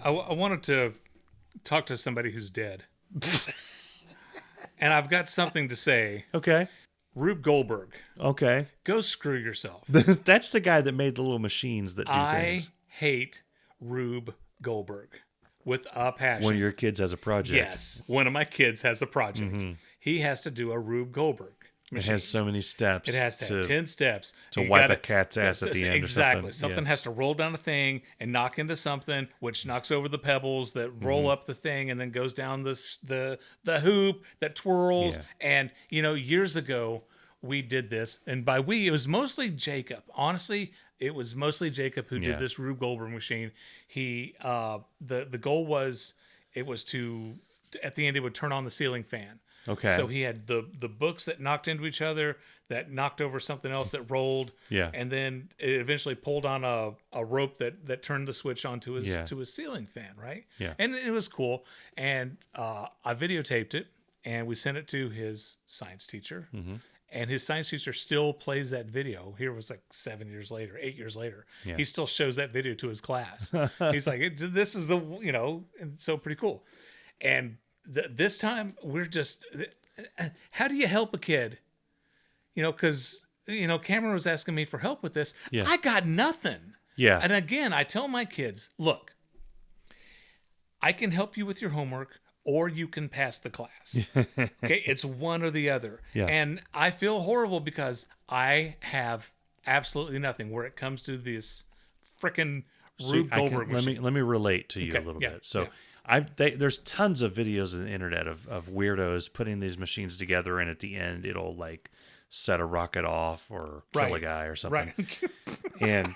I wanted to talk to somebody who's dead. And I've got something to say. Okay. Rube Goldberg. Okay. Go screw yourself. That's the guy that made the little machines that do things. I hate Rube Goldberg with a passion. One of your kids has a project. Yes. One of my kids has a project. Mm-hmm. He has to do a Rube Goldberg machine. It has so many steps. It has to have 10 steps. To wipe a cat's ass at the end exactly. or something. Something has to roll down a thing and knock into something, which knocks over the pebbles that roll up the thing and then goes down the hoop that twirls. Yeah. And, years ago, we did this. And by we, it was mostly Jacob. Honestly, it was mostly Jacob who did this Rube Goldberg machine. He, the goal was, it was to, at the end, it would turn on the ceiling fan. Okay. So he had the books that knocked into each other, that knocked over something else that rolled. Yeah. And then it eventually pulled on a rope that turned the switch onto his to his ceiling fan, right? Yeah. And it was cool. And I videotaped it and we sent it to his science teacher. Mm-hmm. And his science teacher still plays that video. Here was like 8 years later. Yeah. He still shows that video to his class. He's like, this is and so pretty cool. And this time we're just, how do you help a kid? Because, Cameron was asking me for help with this. Yeah. I got nothing. Yeah. And again, I tell my kids, look, I can help you with your homework or you can pass the class. Okay. It's one or the other. Yeah. And I feel horrible because I have absolutely nothing where it comes to this freaking Rube Goldberg machine. Let me relate to you a little bit. So there's tons of videos on the internet of weirdos putting these machines together, and at the end it'll like set a rocket off or kill a guy or something. Right. And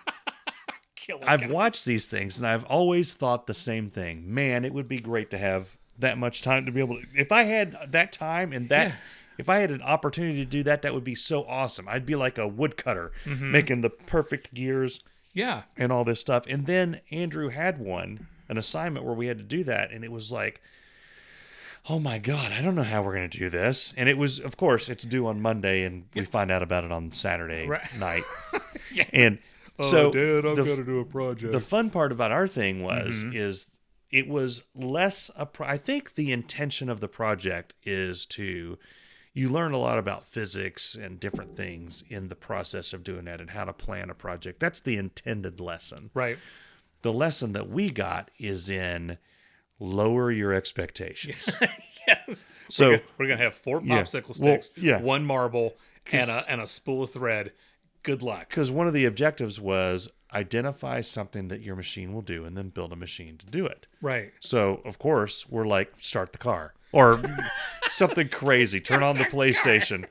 I've watched these things, and I've always thought the same thing. Man, it would be great to have that much time to be able to. If I had that time and that. If I had an opportunity to do that, that would be so awesome. I'd be like a woodcutter making the perfect gears. Yeah. And all this stuff. And then Andrew had an assignment where we had to do that. And it was like, oh my God, I don't know how we're going to do this. And it was, of course, it's due on Monday and we find out about it on Saturday night. Yeah. And so Dad, I've got to do a project. The fun part about our thing is it was less, I think the intention of the project is you learn a lot about physics and different things in the process of doing that and how to plan a project. That's the intended lesson. Right. The lesson that we got is in lower your expectations. Yes. So we're going to have 4 popsicle sticks, 1 marble, and a spool of thread. Good luck. Because one of the objectives was identify something that your machine will do and then build a machine to do it. Right. So, of course, we're like, start the car. Or something crazy. Turn on the PlayStation,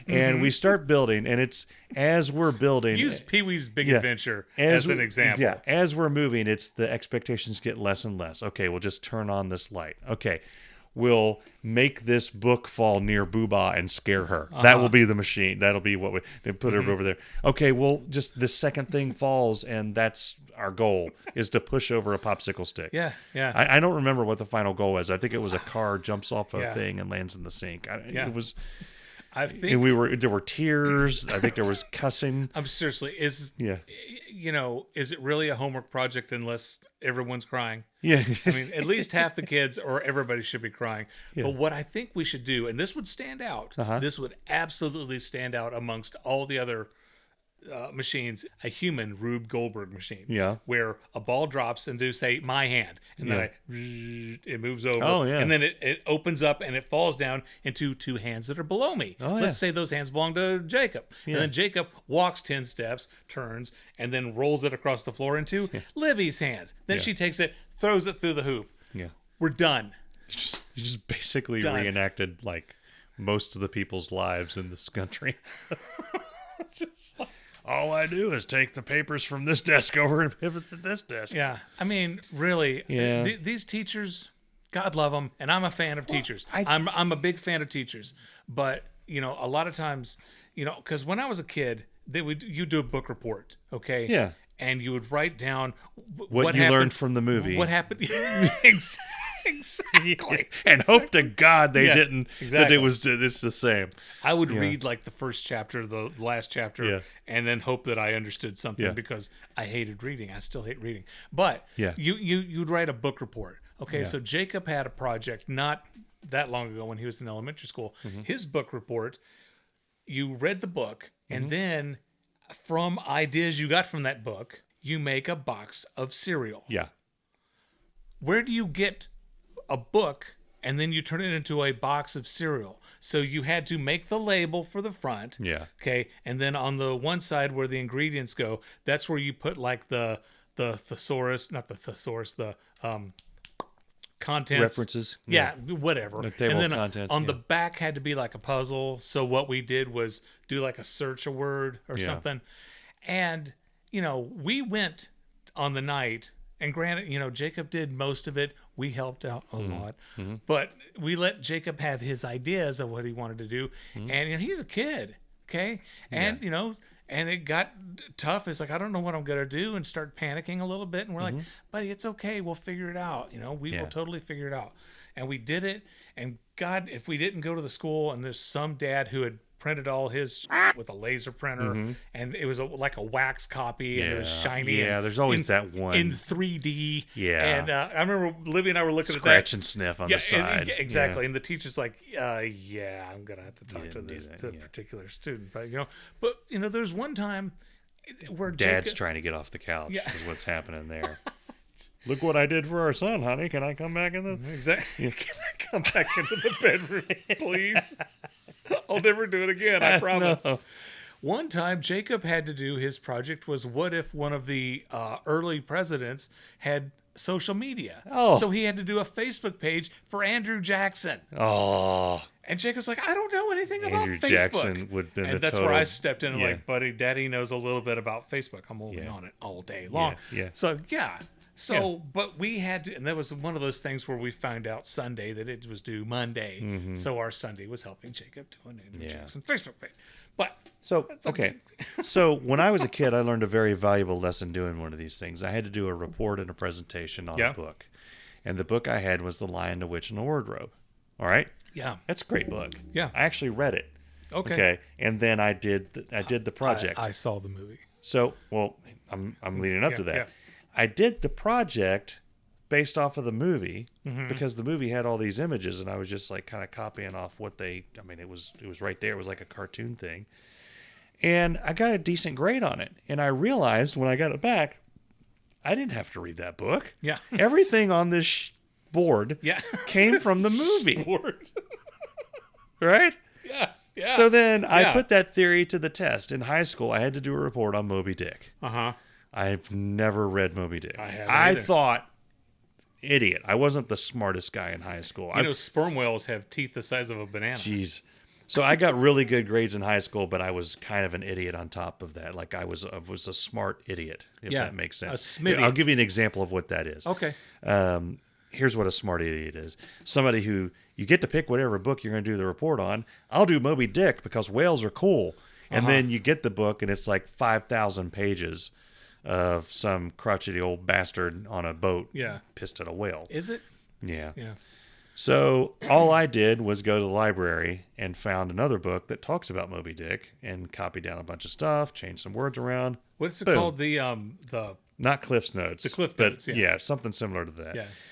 and we start building, and it's as we're building. Use Pee-wee's Big Adventure as an example. Yeah, as we're moving, the expectations get less and less. Okay, we'll just turn on this light. Okay, we'll make this book fall near Booba and scare her. That will be the machine. That'll be what we put her over there. Okay, well, just the second thing falls, and that's our goal is to push over a popsicle stick. Yeah. I don't remember what the final goal was. I think it was a car jumps off a thing and lands in the sink. It was. I think there were tears. I think there was cussing. I'm seriously is it really a homework project unless everyone's crying? Yeah. I mean, at least half the kids or everybody should be crying. Yeah. But what I think we should do, and this would stand out. This would absolutely stand out amongst all the other machines, a human Rube Goldberg machine. Yeah. Where a ball drops into, say, my hand, and then it moves over. Oh, yeah. And then it opens up and it falls down into 2 hands that are below me. Oh, Let's say those hands belong to Jacob. Yeah. And then Jacob walks 10 steps, turns, and then rolls it across the floor into Libby's hands. Then she takes it, throws it through the hoop. Yeah. We're done. You just basically reenacted like most of the people's lives in this country. Just like, all I do is take the papers from this desk over and pivot to this desk. Yeah. I mean, really, these teachers, God love them, and I'm a fan of teachers. I'm a big fan of teachers. But, a lot of times, because when I was a kid, you do a book report, okay? Yeah. And you would write down what you learned from the movie. What happened. Exactly. And hope to God they didn't, exactly. that it's the same. I would read like the first chapter, the last chapter, and then hope that I understood something because I hated reading. I still hate reading. But you'd write a book report. Okay, so Jacob had a project not that long ago when he was in elementary school. His book report, you read the book, and then from ideas you got from that book, you make a box of cereal. Yeah. Where do you get a book and then you turn it into a box of cereal? So you had to make the label for the front. Yeah. Okay. And then on the one side where the ingredients go, that's where you put like the thesaurus, not the thesaurus, the contents. References. Yeah, whatever. The table and then of contents, on the back had to be like a puzzle. So what we did was do like a search a word or something. And, we went on the night. And granted, Jacob did most of it. We helped out a lot. But we let Jacob have his ideas of what he wanted to do. And, he's a kid, okay? And, and it got tough. It's like, I don't know what I'm going to do, and start panicking a little bit. And we're like, buddy, it's okay. We'll figure it out. We will totally figure it out. And we did it. And God, if we didn't go to the school and there's some dad who had printed all his with a laser printer and it was like a wax copy and it was shiny. Yeah, there's always that one. In 3D. Yeah. And I remember Libby and I were looking Scratch at that. and sniff on the side. Exactly. Yeah. And the teacher's like, I'm going to have to talk to this particular student. But, but there's one time where Dad's Jacob, trying to get off the couch is what's happening there. Look what I did for our son, honey. Can I come back in the... Exactly. Can I come back into the bedroom, please? I'll never do it again, I promise. No. One time, Jacob had to do his project was what if one of the early presidents had social media? Oh. So he had to do a Facebook page for Andrew Jackson. Oh. And Jacob's like, I don't know anything about Andrew Facebook. Jackson would have been and that's total... where I stepped in and like, buddy, Daddy knows a little bit about Facebook. I'm holding on it all day long. Yeah. So, but we had to, and that was one of those things where we found out Sunday that it was due Monday. So our Sunday was helping Jacob do an Andrew Jackson Facebook page. But so when I was a kid, I learned a very valuable lesson doing one of these things. I had to do a report and a presentation on a book, and the book I had was The Lion, the Witch, and the Wardrobe. All right. Yeah, that's a great book. Yeah, I actually read it. Okay. And then I did the project. I saw the movie. So I'm leading up to that. Yeah. I did the project based off of the movie because the movie had all these images, and I was just like kind of copying off what it was right there. It was like a cartoon thing. And I got a decent grade on it. And I realized when I got it back, I didn't have to read that book. Yeah. Everything on this board came from the movie. Right? Yeah. Yeah. So then I put that theory to the test. In high school, I had to do a report on Moby Dick. I've never read Moby Dick. I thought, idiot. I wasn't the smartest guy in high school. Sperm whales have teeth the size of a banana. Jeez. So I got really good grades in high school, but I was kind of an idiot on top of that. Like I was a smart idiot, if that makes sense. A smithy. I'll give you an example of what that is. Okay. Here's what a smart idiot is. Somebody who, you get to pick whatever book you're going to do the report on. I'll do Moby Dick because whales are cool. And then you get the book and it's like 5,000 pages of some crotchety old bastard on a boat pissed at a whale. Is it? Yeah. Yeah. So all I did was go to the library and found another book that talks about Moby Dick and copied down a bunch of stuff, changed some words around. What's it called? The not Cliff's Notes. The Cliff Notes. Yeah, something similar to that. Yeah.